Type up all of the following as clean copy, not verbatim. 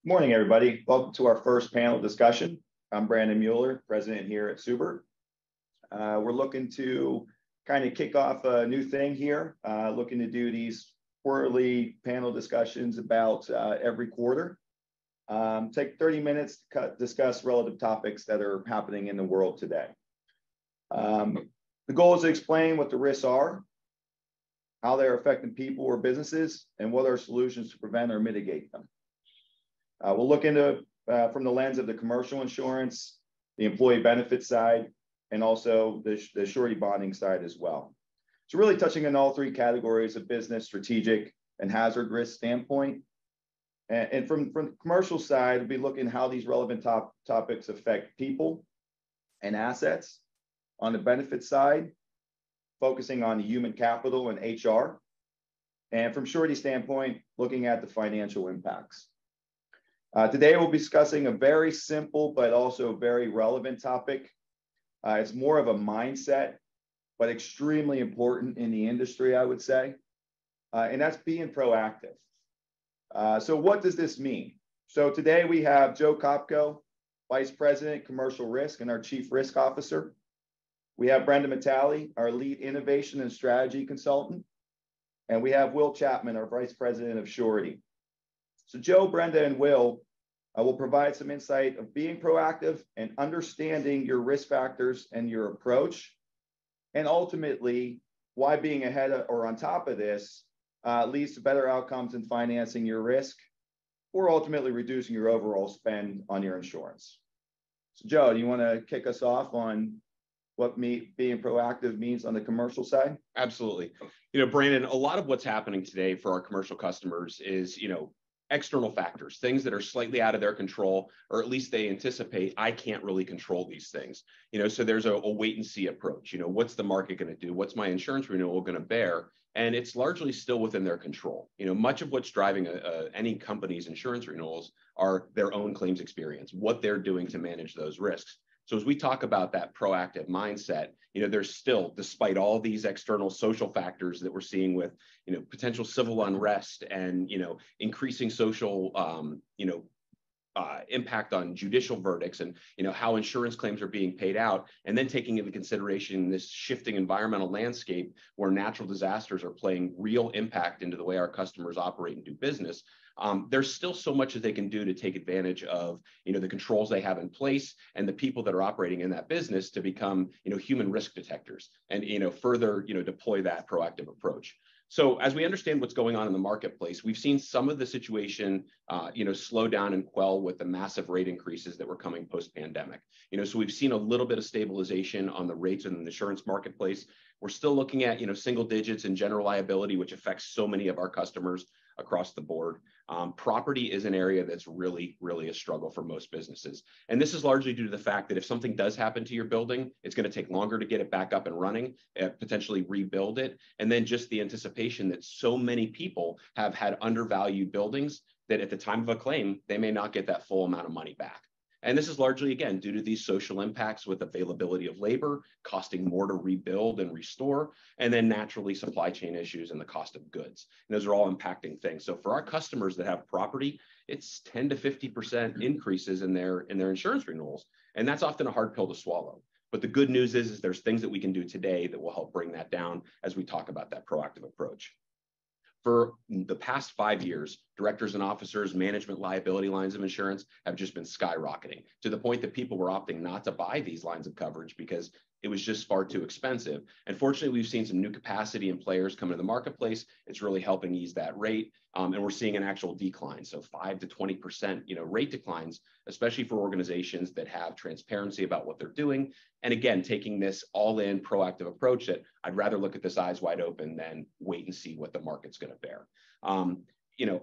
Morning, everybody. Welcome to our first panel discussion. I'm Brandon Mueller, president here at Seubert. We're looking to kind of kick off a new thing here, looking to do these quarterly panel discussions about every quarter. Take 30 minutes to discuss relative topics that are happening in the world today. The goal is to explain what the risks are, how they're affecting people or businesses, and what are solutions to prevent or mitigate them. We'll look into from the lens of the commercial insurance, the employee benefit side, and also the surety bonding side as well. So really touching on all three categories of business, strategic, and hazard risk standpoint. And from the commercial side, we'll be looking at how these relevant topics affect people and assets. On the benefit side, focusing on human capital and HR. And from surety standpoint, looking at the financial impacts. Today, we'll be discussing a very simple, but also very relevant topic. It's more of a mindset, but extremely important in the industry, I would say. And that's being proactive. So what does this mean? So today we have Joe Kopko, Vice President, Commercial Risk, and our Chief Risk Officer. We have Brenda Matali, our Lead Innovation and Strategy Consultant. And we have Will Chapman, our Vice President of Surety. So Joe, Brenda, and Will will provide some insight of being proactive and understanding your risk factors and your approach, and ultimately why being ahead of, or on top of this leads to better outcomes in financing your risk, or ultimately reducing your overall spend on your insurance. So Joe, do you want to kick us off on what being proactive means on the commercial side? Absolutely. Brandon, a lot of what's happening today for our commercial customers is, external factors, things that are slightly out of their control, or at least they anticipate, I can't really control these things. So there's a wait and see approach. What's the market going to do? What's my insurance renewal going to bear? And it's largely still within their control. Much of what's driving any company's insurance renewals are their own claims experience, what they're doing to manage those risks. So as we talk about that proactive mindset, there's still, despite all these external social factors that we're seeing with, potential civil unrest and, increasing social, impact on judicial verdicts and, how insurance claims are being paid out, and then taking into consideration this shifting environmental landscape where natural disasters are playing real impact into the way our customers operate and do business. There's still so much that they can do to take advantage of, the controls they have in place and the people that are operating in that business to become, human risk detectors and, further, deploy that proactive approach. So as we understand what's going on in the marketplace, we've seen some of the situation, slow down and quell with the massive rate increases that were coming post-pandemic. So we've seen a little bit of stabilization on the rates in the insurance marketplace. We're still looking at, single digits in general liability, which affects so many of our customers across the board. Property is an area that's really, really a struggle for most businesses. And this is largely due to the fact that if something does happen to your building, it's going to take longer to get it back up and running, potentially rebuild it. And then just the anticipation that so many people have had undervalued buildings that at the time of a claim, they may not get that full amount of money back. And this is largely, again, due to these social impacts with availability of labor, costing more to rebuild and restore, and then naturally supply chain issues and the cost of goods. And those are all impacting things. So for our customers that have property, it's 10 to 50% increases in their insurance renewals. And that's often a hard pill to swallow. But the good news is there's things that we can do today that will help bring that down as we talk about that proactive approach. For the past 5 years, directors and officers, management liability lines of insurance have just been skyrocketing to the point that people were opting not to buy these lines of coverage because it was just far too expensive. And fortunately, we've seen some new capacity and players come into the marketplace. It's really helping ease that rate. And we're seeing an actual decline. So 5 to 20%, rate declines, especially for organizations that have transparency about what they're doing. And again, taking this all-in proactive approach that I'd rather look at this eyes wide open than wait and see what the market's going to bear.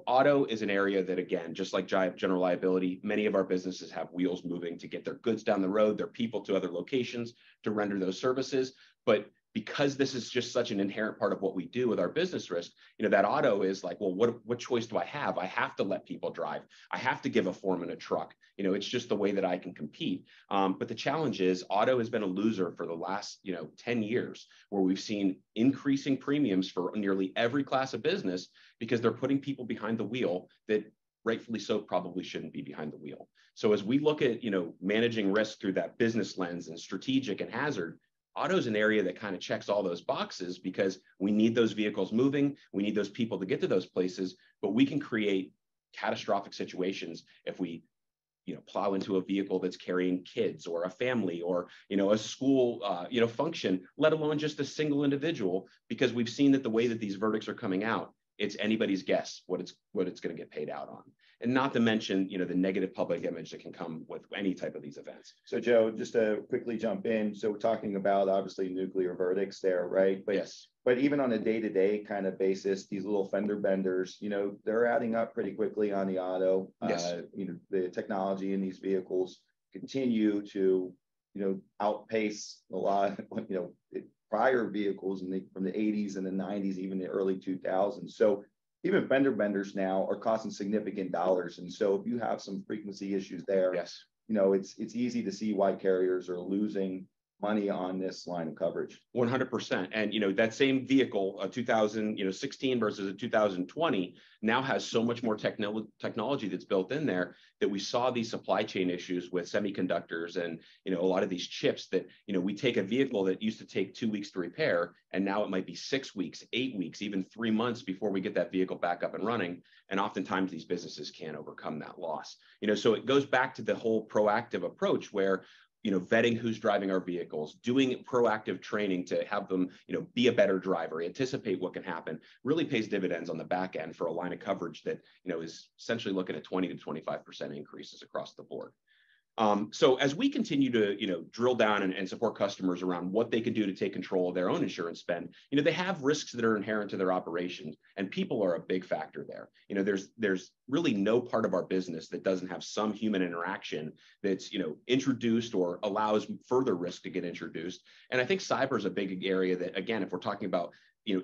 Auto is an area that, again, just like general liability, many of our businesses have wheels moving to get their goods down the road, their people to other locations to render those services. But because this is just such an inherent part of what we do with our business risk, that auto is like, well, what choice do I have? I have to let people drive. I have to give a foreman a truck. It's just the way that I can compete. But the challenge is auto has been a loser for the last, 10 years, where we've seen increasing premiums for nearly every class of business because they're putting people behind the wheel that rightfully so, probably shouldn't be behind the wheel. So as we look at, managing risk through that business lens and strategic and hazard, auto is an area that kind of checks all those boxes because we need those vehicles moving, we need those people to get to those places, but we can create catastrophic situations if we plow into a vehicle that's carrying kids or a family or, a school, function, let alone just a single individual, because we've seen that the way that these verdicts are coming out, it's anybody's guess what it's going to get paid out on. And not to mention, the negative public image that can come with any type of these events. So Joe, just to quickly jump in. So we're talking about obviously nuclear verdicts there, right? But yes. But even on a day-to-day kind of basis, these little fender benders, they're adding up pretty quickly on the auto. Yes. The technology in these vehicles continue to, outpace a lot, prior vehicles from the 80s and the 90s, even the early 2000s. So even fender benders now are costing significant dollars. And so if you have some frequency issues there, yes, it's easy to see why carriers are losing money on this line of coverage. 100%. And, that same vehicle, a 2016 versus a 2020 now has so much more technology that's built in there that we saw these supply chain issues with semiconductors and, a lot of these chips that, we take a vehicle that used to take 2 weeks to repair, and now it might be 6 weeks, 8 weeks, even 3 months before we get that vehicle back up and running. And oftentimes these businesses can't overcome that loss. So it goes back to the whole proactive approach where vetting who's driving our vehicles, doing proactive training to have them, be a better driver, anticipate what can happen, really pays dividends on the back end for a line of coverage that, is essentially looking at 20 to 25% increases across the board. So as we continue to, drill down and support customers around what they can do to take control of their own insurance spend, they have risks that are inherent to their operations, and people are a big factor there. There's really no part of our business that doesn't have some human interaction that's, introduced or allows further risk to get introduced. And I think cyber is a big area that, again, if we're talking about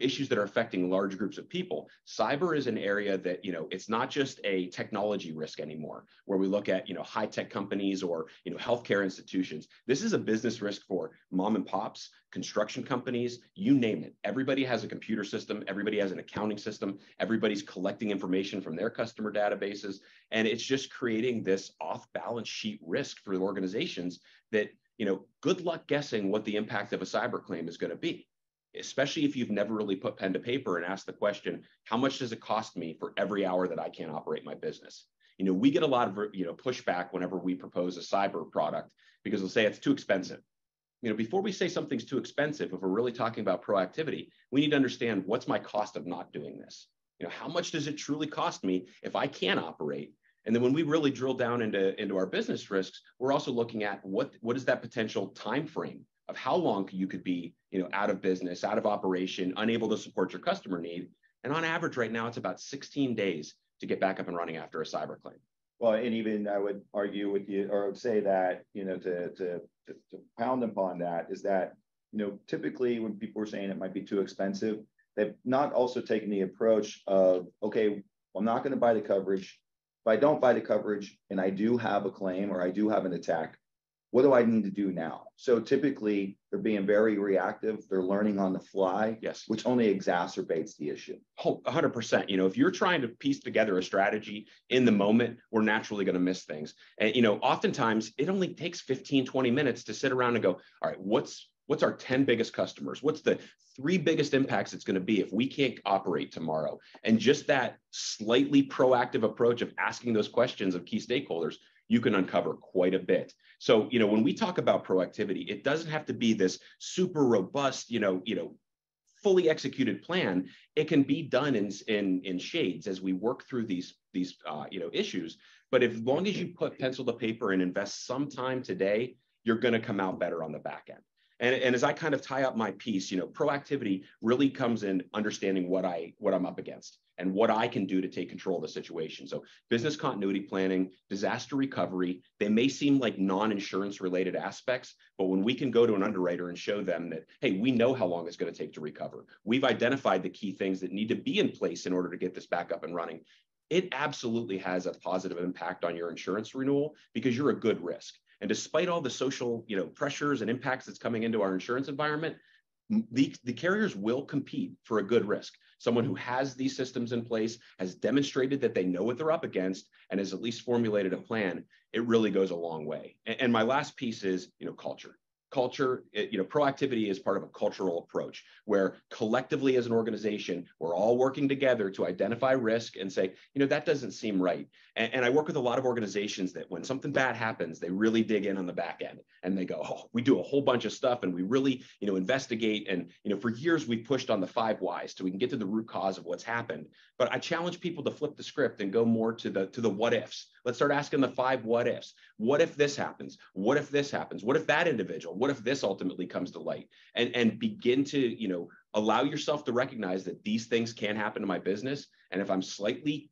issues that are affecting large groups of people, cyber is an area that, it's not just a technology risk anymore, where we look at, high-tech companies or, healthcare institutions. This is a business risk for mom and pops, construction companies, you name it. Everybody has a computer system. Everybody has an accounting system. Everybody's collecting information from their customer databases. And it's just creating this off-balance sheet risk for organizations that, good luck guessing what the impact of a cyber claim is going to be, especially if you've never really put pen to paper and asked the question, how much does it cost me for every hour that I can't operate my business? We get a lot of, pushback whenever we propose a cyber product because they'll say it's too expensive. Before we say something's too expensive, if we're really talking about proactivity, we need to understand what's my cost of not doing this? How much does it truly cost me if I can't operate? And then when we really drill down into our business risks, we're also looking at what is that potential time frame of how long you could be, out of business, out of operation, unable to support your customer need. And on average right now, it's about 16 days to get back up and running after a cyber claim. Well, and even I would argue with you, or would say that, to pound upon that is that, typically when people are saying it might be too expensive, they've not also taken the approach of, okay, well, I'm not going to buy the coverage. If I don't buy the coverage and I do have a claim or I do have an attack, what do I need to do now? So typically they're being very reactive. They're learning on the fly, yes, which only exacerbates the issue. 100%. If you're trying to piece together a strategy in the moment, we're naturally going to miss things. And, oftentimes it only takes 15, 20 minutes to sit around and go, all right, what's our 10 biggest customers? What's the 3 biggest impacts it's going to be if we can't operate tomorrow? And just that slightly proactive approach of asking those questions of key stakeholders, you can uncover quite a bit. So, when we talk about proactivity, it doesn't have to be this super robust, fully executed plan. It can be done in shades as we work through these issues. But as long as you put pencil to paper and invest some time today, you're going to come out better on the back end. And as I kind of tie up my piece, proactivity really comes in understanding what I'm up against and what I can do to take control of the situation. So business continuity planning, disaster recovery, they may seem like non-insurance related aspects, but when we can go to an underwriter and show them that, hey, we know how long it's going to take to recover. We've identified the key things that need to be in place in order to get this back up and running. It absolutely has a positive impact on your insurance renewal because you're a good risk. And despite all the social, pressures and impacts that's coming into our insurance environment, the carriers will compete for a good risk. someone who has these systems in place, has demonstrated that they know what they're up against, and has at least formulated a plan, it really goes a long way. And my last piece is, culture. Culture, proactivity is part of a cultural approach where collectively as an organization, we're all working together to identify risk and say, that doesn't seem right. And I work with a lot of organizations that when something bad happens, they really dig in on the back end and they go, oh, we do a whole bunch of stuff and we really, investigate. And, for years we've pushed on the 5 whys so we can get to the root cause of what's happened. But I challenge people to flip the script and go more to the what ifs. Let's start asking the 5 what ifs. What if this happens? What if this happens? What if that individual? What if this ultimately comes to light? And begin to, allow yourself to recognize that these things can happen to my business. And if I'm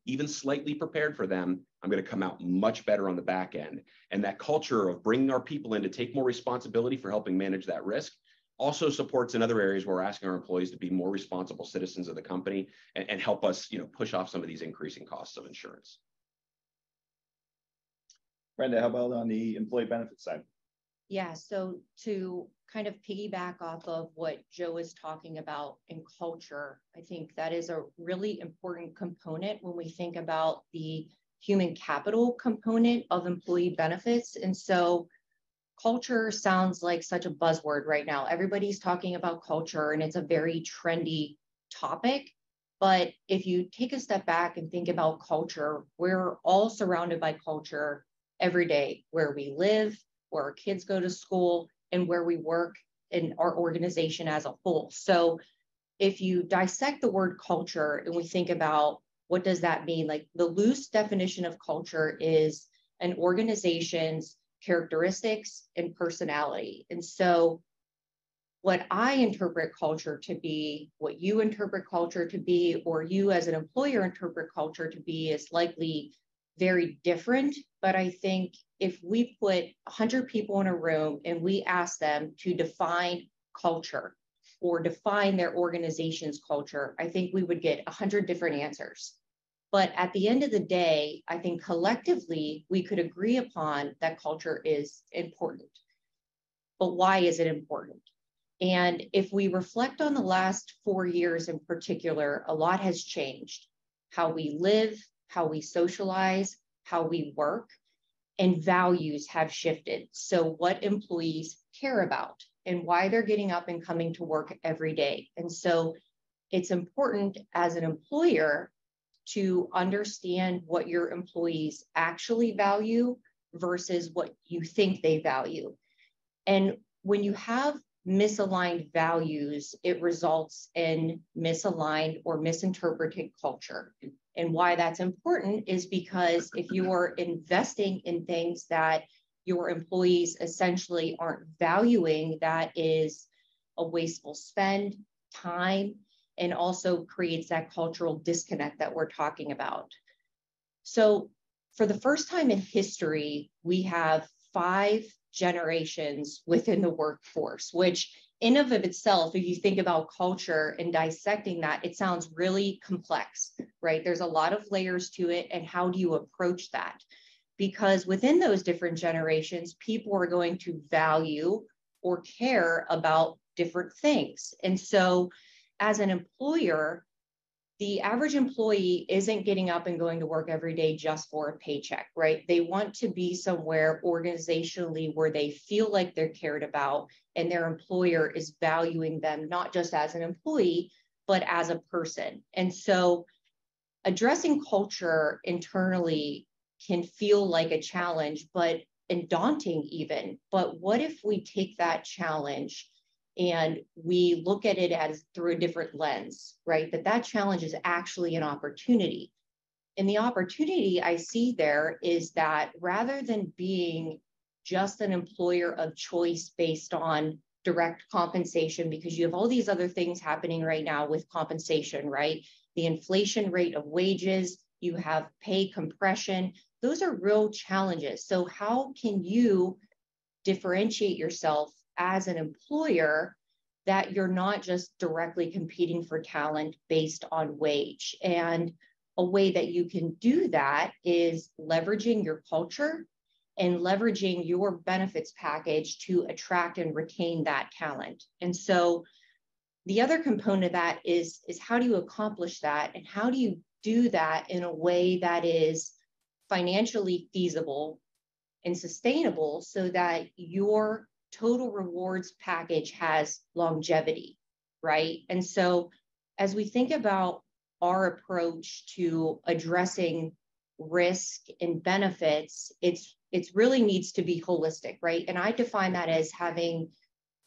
even slightly prepared for them, I'm going to come out much better on the back end. And that culture of bringing our people in to take more responsibility for helping manage that risk also supports in other areas where we're asking our employees to be more responsible citizens of the company and help us, push off some of these increasing costs of insurance. Brenda, how about on the employee benefits side? Yeah, so to kind of piggyback off of what Joe is talking about in culture, I think that is a really important component when we think about the human capital component of employee benefits. And so culture sounds like such a buzzword right now. Everybody's talking about culture and it's a very trendy topic. But if you take a step back and think about culture, we're all surrounded by culture every day, where we live, where our kids go to school, and where we work in our organization as a whole. So if you dissect the word culture and we think about what does that mean, like the loose definition of culture is an organization's characteristics and personality. And so what I interpret culture to be, what you interpret culture to be, or you as an employer interpret culture to be is likely very different. But I think if we put 100 people in a room and we ask them to define culture or define their organization's culture, I think we would get 100 different answers. But at the end of the day, I think collectively we could agree upon that culture is important. But why is it important? And if we reflect on the last 4 years in particular, a lot has changed. How we live, how we socialize, how we work, and values have shifted. So what employees care about and why they're getting up and coming to work every day. And so it's important as an employer to understand what your employees actually value versus what you think they value. And when you have misaligned values, it results in misaligned or misinterpreted culture. And why that's important is because if you are investing in things that your employees essentially aren't valuing, that is a wasteful spend, time, and also creates that cultural disconnect that we're talking about. So for the first time in history, we have 5 generations within the workforce, which in of itself, if you think about culture and dissecting that, it sounds really complex, right? There's a lot of layers to it. And how do you approach that? Because within those different generations, people are going to value or care about different things. And so as an employer, the average employee isn't getting up and going to work every day just for a paycheck, right? They want to be somewhere organizationally where they feel like they're cared about and their employer is valuing them, not just as an employee, but as a person. And so addressing culture internally can feel like a challenge, and daunting even. But what if we take that challenge and we look at it as through a different lens, right? That challenge is actually an opportunity. And the opportunity I see there is that rather than being just an employer of choice based on direct compensation, because you have all these other things happening right now with compensation, right? The inflation rate of wages, you have pay compression. Those are real challenges. So how can you differentiate yourself as an employer that you're not just directly competing for talent based on wage? And a way that you can do that is leveraging your culture and leveraging your benefits package to attract and retain that talent. And so the other component of that is how do you accomplish that, and how do you do that in a way that is financially feasible and sustainable so that your total rewards package has longevity, right? And so as we think about our approach to addressing risk and benefits, it's really needs to be holistic, right? And I define that as having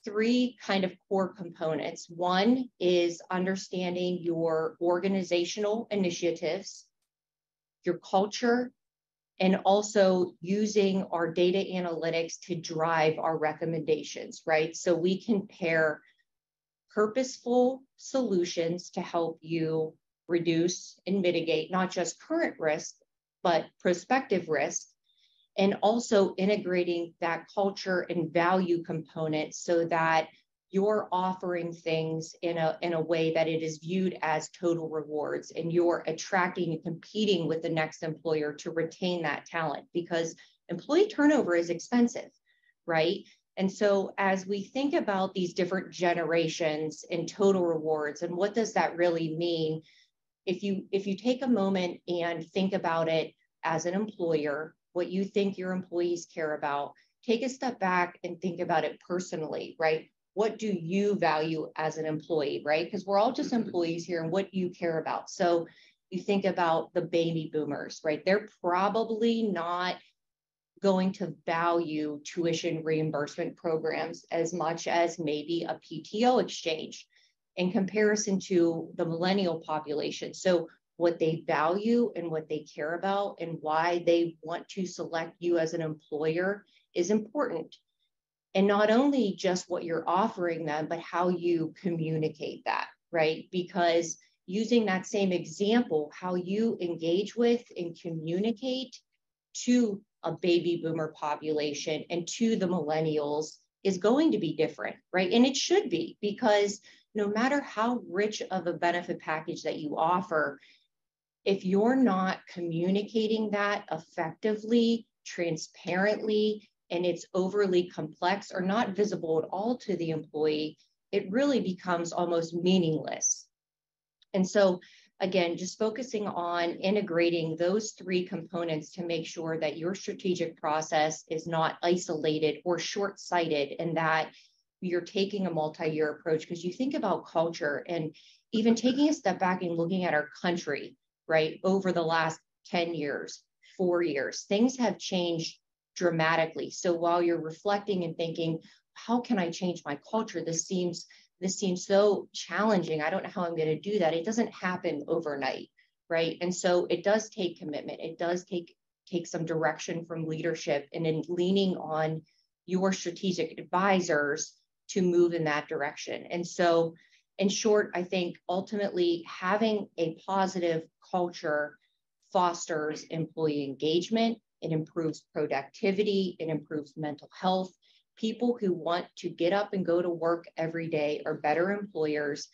three kind of core components. One is understanding your organizational initiatives, your culture, and also using our data analytics to drive our recommendations, right? So we can pair purposeful solutions to help you reduce and mitigate not just current risk, but prospective risk, and also integrating that culture and value component so that you're offering things in a way that it is viewed as total rewards, and you're attracting and competing with the next employer to retain that talent, because employee turnover is expensive, right? And so as we think about these different generations and total rewards, and what does that really mean? If you take a moment and think about it as an employer, what you think your employees care about, take a step back and think about it personally, right? What do you value as an employee, right? Because we're all just employees here, and what do you care about? So you think about the baby boomers, right? They're probably not going to value tuition reimbursement programs as much as maybe a PTO exchange in comparison to the millennial population. So what they value and what they care about and why they want to select you as an employer is important. And not only just what you're offering them, but how you communicate that, right? Because using that same example, how you engage with and communicate to a baby boomer population and to the millennials is going to be different, right? And it should be, because no matter how rich of a benefit package that you offer, if you're not communicating that effectively, transparently, and it's overly complex or not visible at all to the employee, it really becomes almost meaningless. And so, again, just focusing on integrating those three components to make sure that your strategic process is not isolated or short-sighted, and that you're taking a multi-year approach. Because you think about culture, and even taking a step back and looking at our country, right, over the last 10 years, 4 years, things have changed dramatically. So while you're reflecting and thinking, how can I change my culture? This seems so challenging. I don't know how I'm going to do that. It doesn't happen overnight, right? And so it does take commitment. It does take some direction from leadership, and in leaning on your strategic advisors to move in that direction. And so, in short, I think ultimately having a positive culture fosters employee engagement. It improves productivity. It improves mental health. People who want to get up and go to work every day are better employees,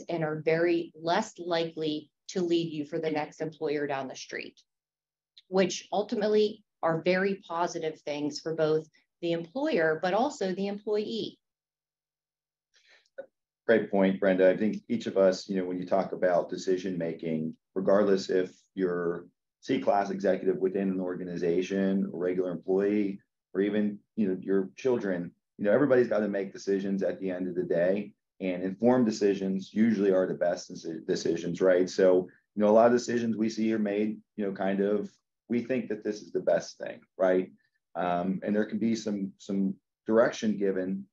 and are very less likely to leave you for the next employer down the street, which ultimately are very positive things for both the employer, but also the employee. Great point, Brenda. I think each of us, when you talk about decision making, regardless if you're C-class executive within an organization, a regular employee, or even your children, everybody's got to make decisions at the end of the day, and informed decisions usually are the best decisions, right? So a lot of decisions we see are made, we think that this is the best thing, right? And there can be some direction given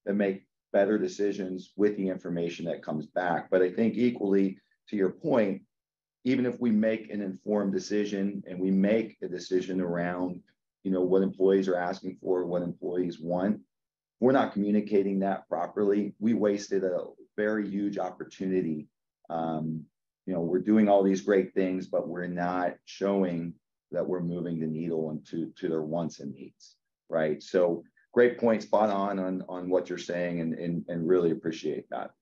that make better decisions with the information that comes back. But I think equally to your point, even if we make an informed decision and we make a decision around, what employees are asking for, what employees want, we're not communicating that properly, we wasted a very huge opportunity. We're doing all these great things, but we're not showing that we're moving the needle into their wants and needs, right? So great point, spot on what you're saying, and really appreciate that.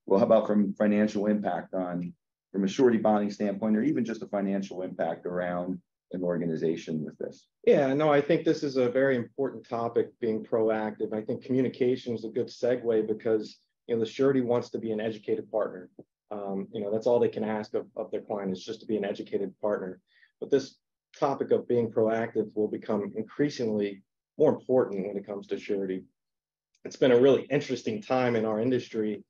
Well, how about from financial impact from a surety bonding standpoint, or even just a financial impact around an organization with this? Yeah, no, I think this is a very important topic, being proactive. I think communication is a good segue, because the surety wants to be an educated partner. That's all they can ask of their client, is just to be an educated partner. But this topic of being proactive will become increasingly more important when it comes to surety. It's been a really interesting time in our industry.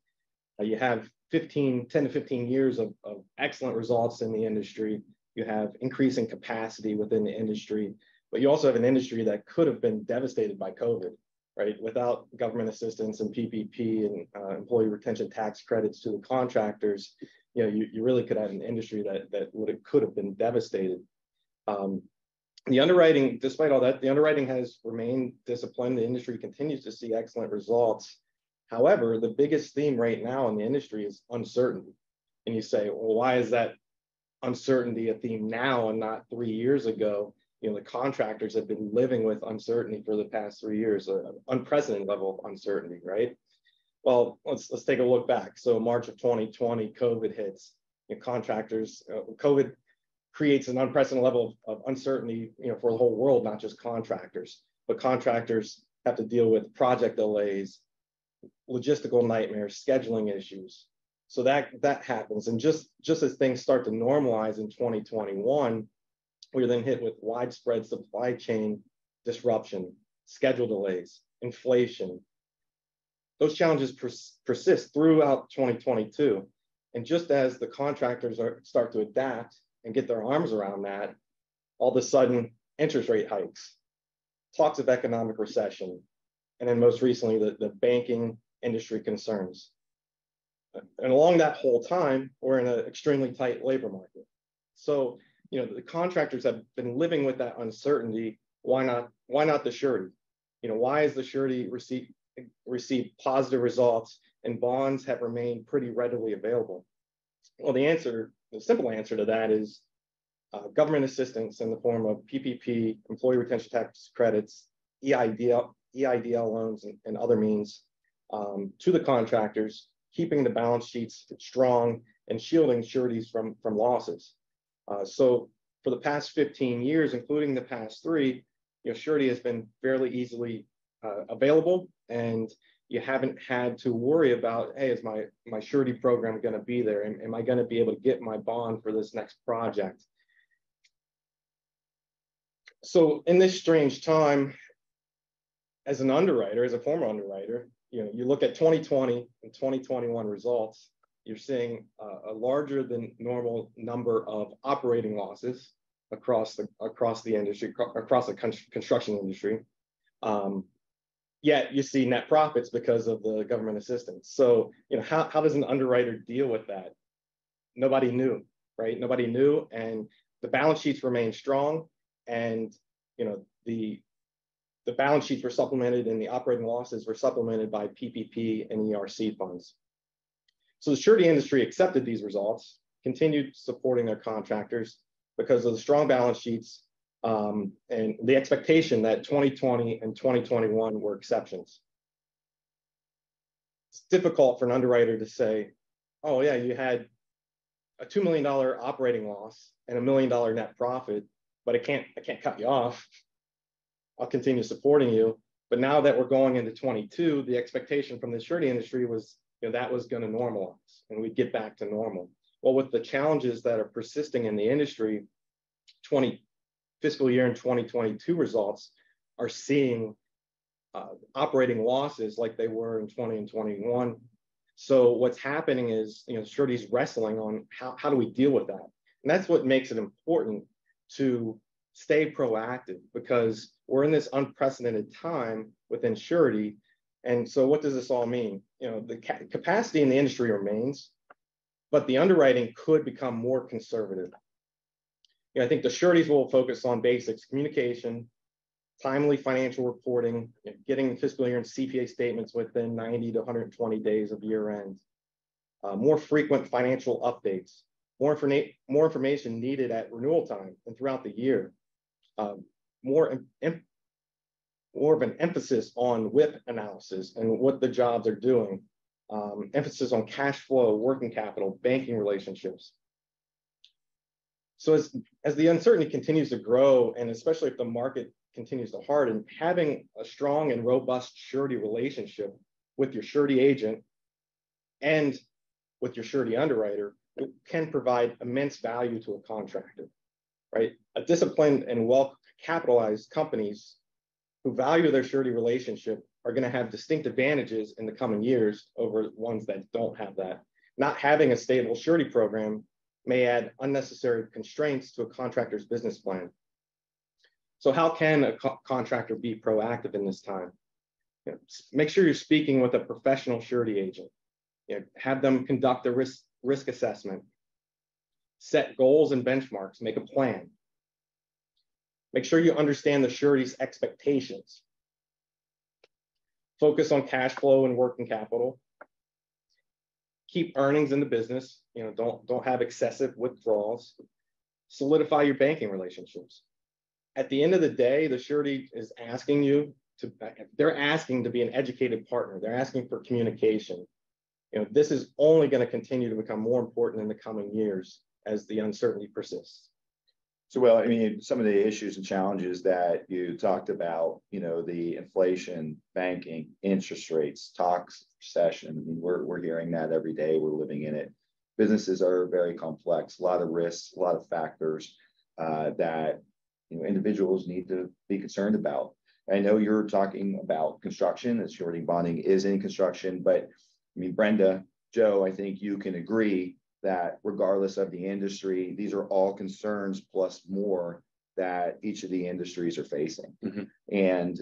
You have 10 to 15 years of excellent results in the industry. You have increasing capacity within the industry, but you also have an industry that could have been devastated by COVID, right? Without government assistance and PPP and employee retention tax credits to the contractors, you really could have an industry that could have been devastated. The underwriting, despite all that, the underwriting has remained disciplined. The industry continues to see excellent results. However, the biggest theme right now in the industry is uncertainty. And you say, well, why is that uncertainty a theme now and not 3 years ago? The contractors have been living with uncertainty for the past 3 years, an unprecedented level of uncertainty, right? Well, let's take a look back. So March of 2020, COVID hits. COVID creates an unprecedented level of uncertainty, for the whole world, not just contractors. But contractors have to deal with project delays, logistical nightmares, scheduling issues. So that happens. And just as things start to normalize in 2021, we're then hit with widespread supply chain disruption, schedule delays, inflation. Those challenges persist throughout 2022. And just as the contractors start to adapt and get their arms around that, all of a sudden, interest rate hikes, talks of economic recession, and then most recently, the banking industry concerns. And along that whole time, we're in an extremely tight labor market. So, the contractors have been living with that uncertainty. Why not the surety? Why is the surety received positive results and bonds have remained pretty readily available? Well, the simple answer to that is government assistance in the form of PPP, employee retention tax credits, EIDL loans, and other means to the contractors, keeping the balance sheets strong and shielding sureties from losses. So for the past 15 years, including the past 3, surety has been fairly easily available, and you haven't had to worry about, hey, is my surety program going to be there? Am I going to be able to get my bond for this next project? So in this strange time, as an underwriter, as a former underwriter, you look at 2020 and 2021 results, you're seeing a larger than normal number of operating losses across the industry, across the construction industry. Yet you see net profits because of the government assistance. So, how does an underwriter deal with that? Nobody knew, right? Nobody knew, and the balance sheets remain strong, and the balance sheets were supplemented, and the operating losses were supplemented by PPP and ERC funds. So the surety industry accepted these results, continued supporting their contractors because of the strong balance sheets and the expectation that 2020 and 2021 were exceptions. It's difficult for an underwriter to say, oh yeah, you had a $2 million operating loss and $1 million net profit, but I can't cut you off. I'll continue supporting you. But now that we're going into 22, the expectation from the surety industry was that was going to normalize and we'd get back to normal. Well, with the challenges that are persisting in the industry, fiscal year and 2022 results are seeing operating losses like they were in 20 and 21. So what's happening is, surety's wrestling on how do we deal with that? And that's what makes it important to stay proactive, because we're in this unprecedented time within surety. And so what does this all mean? The capacity in the industry remains, but the underwriting could become more conservative. I think the sureties will focus on basics: communication, timely financial reporting, getting fiscal year and CPA statements within 90 to 120 days of year end, more frequent financial updates, more information needed at renewal time and throughout the year, more of an emphasis on WIP analysis and what the jobs are doing, emphasis on cash flow, working capital, banking relationships. So as the uncertainty continues to grow, and especially if the market continues to harden, having a strong and robust surety relationship with your surety agent and with your surety underwriter, it can provide immense value to a contractor, right? A disciplined and well-capitalized companies who value their surety relationship are going to have distinct advantages in the coming years over ones that don't have that. Not having a stable surety program may add unnecessary constraints to a contractor's business plan. So how can a contractor be proactive in this time? You know, make sure you're speaking with a professional surety agent. You know, have them conduct a risk assessment, set goals and benchmarks, make a plan. Make sure you understand the surety's expectations. Focus on cash flow and working capital. Keep earnings in the business. You know, don't have excessive withdrawals. Solidify your banking relationships. At the end of the day, the surety is asking you to, they're asking to be an educated partner. They're asking for communication. You know, this is only going to continue to become more important in the coming years as the uncertainty persists. So, well, I mean, some of the issues and challenges that you talked about, you know, the inflation, banking, interest rates, talks, recession. I mean, we're hearing that every day. We're living in it. Businesses are very complex, a lot of risks, a lot of factors that, you know, individuals need to be concerned about. I know you're talking about construction, and surety bonding is in construction, but I mean, Brenda, Joe, I think you can agree that regardless of the industry, these are all concerns plus more that each of the industries are facing. Mm-hmm. And,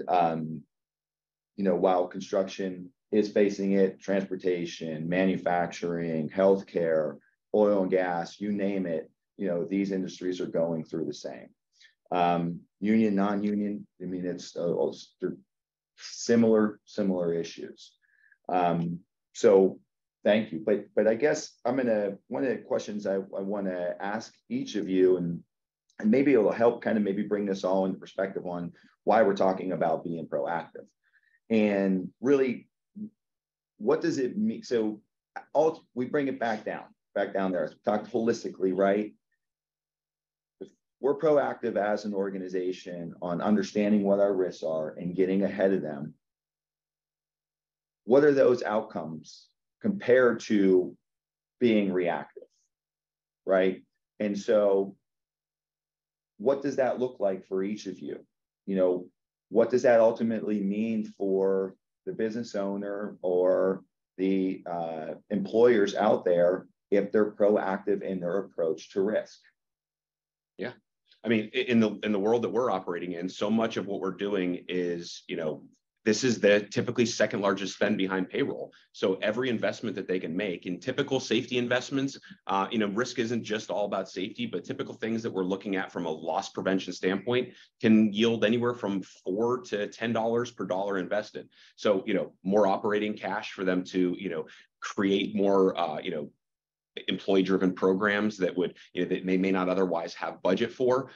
you know, while construction is facing it, transportation, manufacturing, healthcare, oil and gas, you name it, you know, these industries are going through the same. Union, non-union, I mean, it's similar issues. So thank you. But I guess one of the questions I want to ask each of you, and maybe it'll help kind of maybe bring this all into perspective on why we're talking about being proactive. And really, what does it mean? So we bring it back down there. Talk holistically, right? If we're proactive as an organization on understanding what our risks are and getting ahead of them, what are those outcomes compared to being reactive, right? And so what does that look like for each of you? You know, what does that ultimately mean for the business owner or the employers out there if they're proactive in their approach to risk? Yeah. I mean, in the world that we're operating in, so much of what we're doing is, you know, this is the typically second largest spend behind payroll. So every investment that they can make in typical safety investments, you know, risk isn't just all about safety, but typical things that we're looking at from a loss prevention standpoint can yield anywhere from $4 to $10 per dollar invested. So, you know, more operating cash for them to, you know, create more, you know, employee-driven programs that would, you know, that may not otherwise have budget for,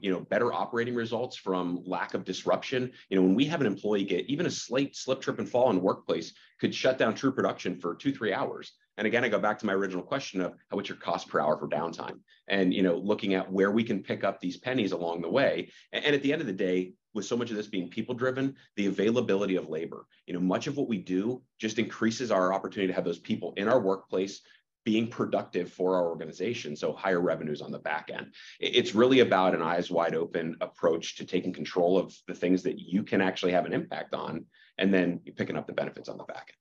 you know, better operating results from lack of disruption. You know, when we have an employee get even a slight slip, trip, and fall in the workplace could shut down true production for 2-3 hours. And again, I go back to my original question of what's your cost per hour for downtime? And, you know, looking at where we can pick up these pennies along the way. And at the end of the day, with so much of this being people-driven, the availability of labor, you know, much of what we do just increases our opportunity to have those people in our workplace being productive for our organization, so higher revenues on the back end. It's really about an eyes wide open approach to taking control of the things that you can actually have an impact on, and then picking up the benefits on the back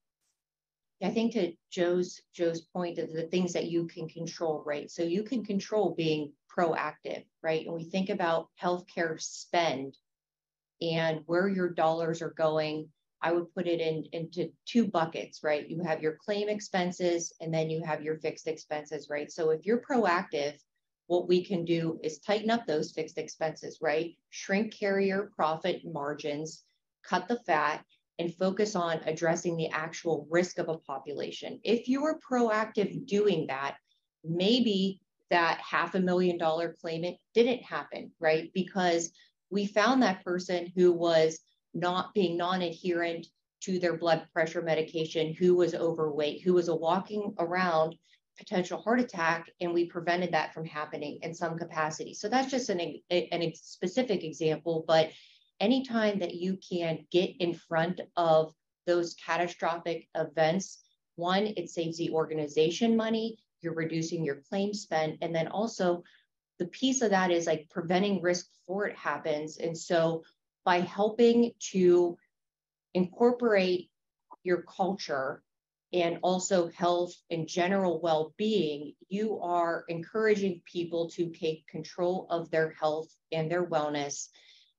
end. I think to Joe's point of the things that you can control, right? So you can control being proactive, right? And we think about healthcare spend and where your dollars are going. I would put it into 2 buckets, right? You have your claim expenses and then you have your fixed expenses, right? So if you're proactive, what we can do is tighten up those fixed expenses, right? Shrink carrier profit margins, cut the fat, and focus on addressing the actual risk of a population. If you are proactive doing that, maybe that $500,000 claimant didn't happen, right? Because we found that person who was not being non-adherent to their blood pressure medication, who was overweight, who was walking around potential heart attack, and we prevented that from happening in some capacity. So that's just a specific example, but anytime that you can get in front of those catastrophic events one, it saves the organization money, you're reducing your claim spend, and then also the piece of that is like preventing risk before it happens. And so by helping to incorporate your culture and also health and general well-being, you are encouraging people to take control of their health and their wellness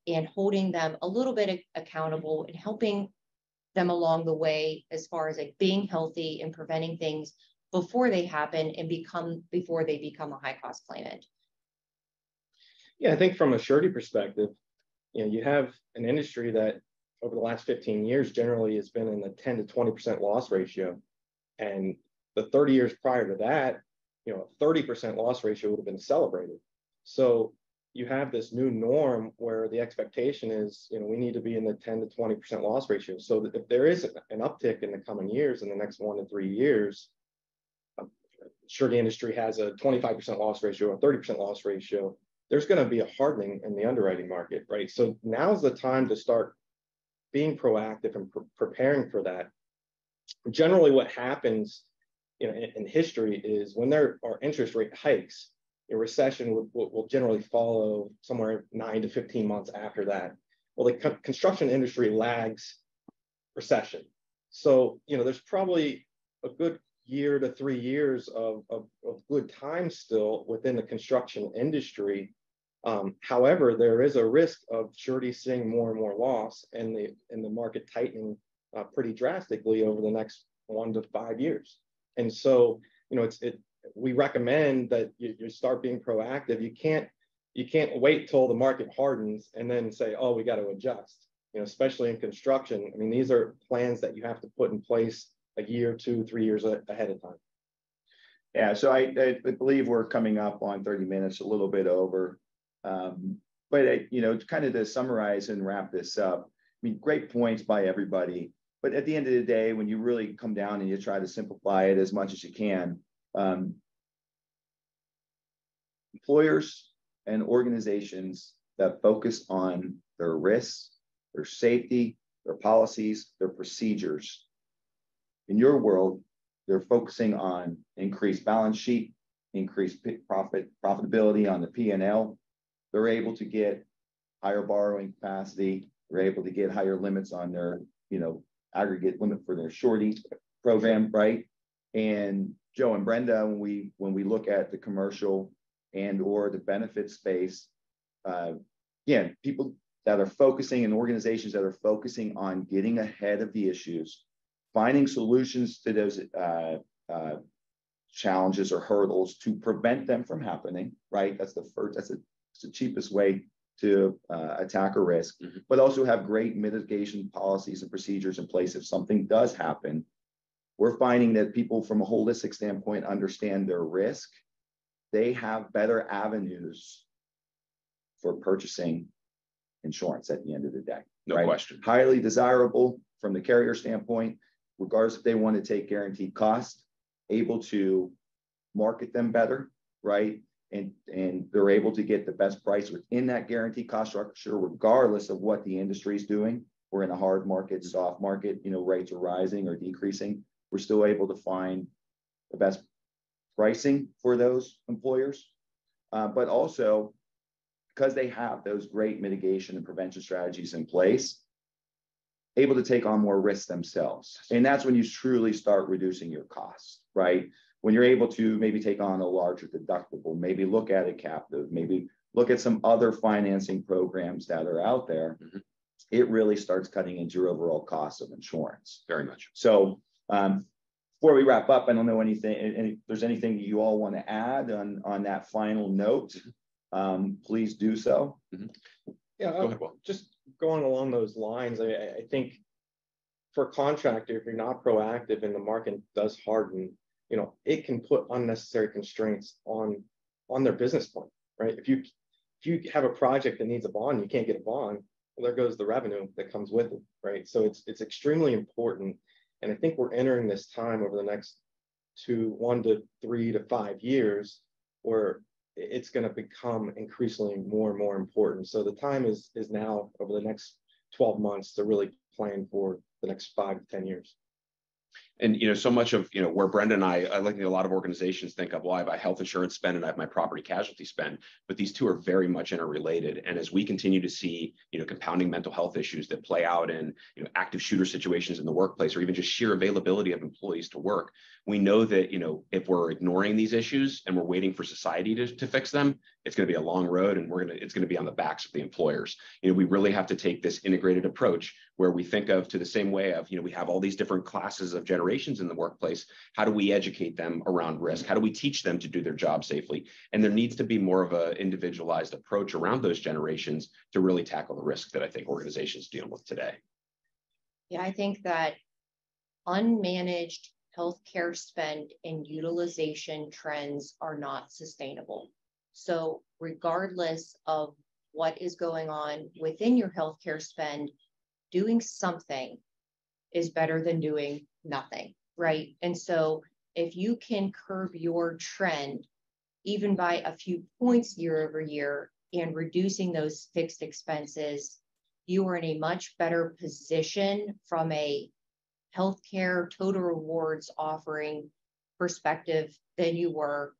and holding them a little bit accountable and helping them along the way as far as like being healthy and preventing things before they happen and before they become a high cost claimant. Yeah, I think from a surety perspective, you have an industry that over the last 15 years generally has been in the 10 to 20% loss ratio. And the 30 years prior to that, a 30% loss ratio would have been celebrated. So you have this new norm where the expectation is, we need to be in the 10 to 20% loss ratio. So that if there is an uptick in the coming years, in the next 1 to 3 years, surety industry has a 25% loss ratio, a 30% loss ratio, there's going to be a hardening in the underwriting market, right? So now's the time to start being proactive and preparing for that. Generally, what happens in history is when there are interest rate hikes, a recession will generally follow somewhere 9 to 15 months after that. Well, the construction industry lags recession. So, there's probably a good year to 3 years of good time still within the construction industry. However, there is a risk of surety seeing more and more loss and the market tightening pretty drastically over the next 1 to 5 years. And so, we recommend that you start being proactive. You can't wait till the market hardens and then say, oh, we got to adjust. Especially in construction. I mean, these are plans that you have to put in place a year, 2, 3 years ahead of time. Yeah, so I believe we're coming up on 30 minutes, a little bit over. But kind of to summarize and wrap this up, I mean, great points by everybody. But at the end of the day, when you really come down and you try to simplify it as much as you can, employers and organizations that focus on their risks, their safety, their policies, their procedures. In your world, they're focusing on increased balance sheet, increased profitability on the P&L. They're able to get higher borrowing capacity. They're able to get higher limits on their, aggregate limit for their surety program, right? And Joe and Brenda, when we look at the commercial and or the benefit space, people that are focusing and organizations that are focusing on getting ahead of the issues, finding solutions to those challenges or hurdles to prevent them from happening, right? That's the cheapest way to attack a risk, but also have great mitigation policies and procedures in place if something does happen. We're finding that people from a holistic standpoint understand their risk. They have better avenues for purchasing insurance at the end of the day. No question. Highly desirable from the carrier standpoint, regardless if they want to take guaranteed cost, able to market them better, right? And they're able to get the best price within that guaranteed cost structure, regardless of what the industry is doing. We're in a hard market, soft market, rates are rising or decreasing. We're still able to find the best pricing for those employers, but also because they have those great mitigation and prevention strategies in place, able to take on more risks themselves. And that's when you truly start reducing your costs, right? When you're able to maybe take on a larger deductible, maybe look at a captive, maybe look at some other financing programs that are out there, it really starts cutting into your overall cost of insurance. Very much. So before we wrap up, I don't know if there's anything you all want to add on that final note, please do so. Yeah, go ahead, Will. Just going along those lines, I think for a contractor, if you're not proactive and the market does harden, it can put unnecessary constraints on their business plan, right? If you have a project that needs a bond, you can't get a bond, well, there goes the revenue that comes with it, right? So it's extremely important. And I think we're entering this time over the next 1 to 3 to 5 years where it's going to become increasingly more and more important. So the time is now over the next 12 months to really plan for the next 5 to 10 years. And, so much of, where Brenda and I like a lot of organizations think of, well, I have a health insurance spend and I have my property casualty spend, but these two are very much interrelated. And as we continue to see, compounding mental health issues that play out in, active shooter situations in the workplace, or even just sheer availability of employees to work, we know that, if we're ignoring these issues and we're waiting for society to fix them, it's going to be a long road, and it's going to be on the backs of the employers. We really have to take this integrated approach where we think of, to the same way of, we have all these different classes of generations in the workplace. How do we educate them around risk? How do we teach them to do their job safely? And there needs to be more of an individualized approach around those generations to really tackle the risk that I think organizations deal with today. Yeah, I think that unmanaged healthcare spend and utilization trends are not sustainable. So regardless of what is going on within your healthcare spend, doing something is better than doing nothing, right? And so if you can curb your trend, even by a few points year over year, and reducing those fixed expenses, you are in a much better position from a healthcare total rewards offering perspective than you were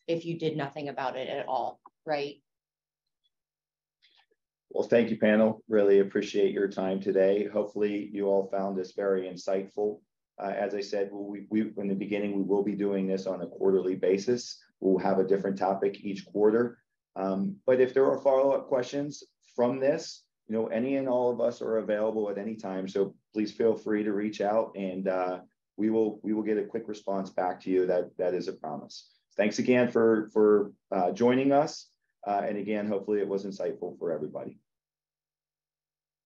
if you did nothing about it at all, right? Well, thank you, panel. Really appreciate your time today. Hopefully you all found this very insightful. As I said, we in the beginning, we will be doing this on a quarterly basis. We'll have a different topic each quarter. But if there are follow-up questions from this, any and all of us are available at any time. So please feel free to reach out, and we will get a quick response back to you. That is a promise. Thanks again for joining us. And again, hopefully it was insightful for everybody.